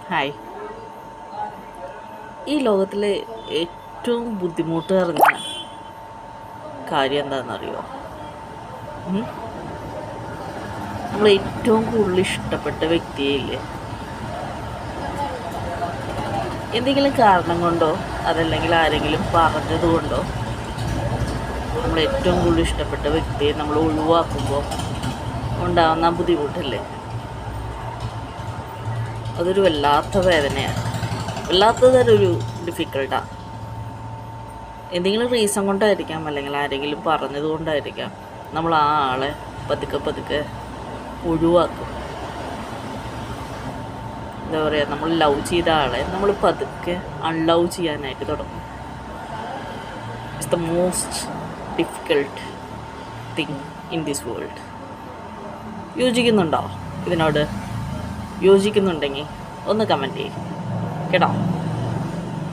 Hi. ഈ ലോകത്തിലെ ഏറ്റവും ബുദ്ധിമുട്ട് നിറഞ്ഞ കാര്യം എന്താണെന്നറിയോ? നമ്മൾ ഏറ്റവും കൂടുതൽ ഇഷ്ടപ്പെട്ട വ്യക്തിയില്ലേ, എന്തെങ്കിലും കാരണം കൊണ്ടോ അതല്ലെങ്കിൽ ആരെങ്കിലും പറഞ്ഞതുകൊണ്ടോ നമ്മൾ ഏറ്റവും കൂടുതൽ ഇഷ്ടപ്പെട്ട വ്യക്തിയെ നമ്മൾ ഒഴിവാക്കുമ്പോൾ ഉണ്ടാകുന്ന ബുദ്ധിമുട്ടില്ലേ, അതൊരു വല്ലാത്ത വേദനയാണ്, വല്ലാത്ത തരം ഒരു ഡിഫിക്കൽട്ടാണ്. എന്തെങ്കിലും റീസൺ കൊണ്ടായിരിക്കാം, അല്ലെങ്കിൽ ആരെങ്കിലും പറഞ്ഞത് കൊണ്ടായിരിക്കാം നമ്മൾ ആ ആളെ പതുക്കെ ഒഴിവാക്കും. എന്താ പറയുക, നമ്മൾ ലവ് ചെയ്ത ആളെ നമ്മൾ പതുക്കെ അൺലവ് ചെയ്യാനായിട്ട് തുടങ്ങും. It's the most difficult thing in this world. യോജിക്കുന്നുണ്ടോ ഇതിനോട്? യോജിക്കുന്നുണ്ടെങ്കിൽ ഒന്ന് കമൻറ്റ് ചെയ്യും കേട്ടോ.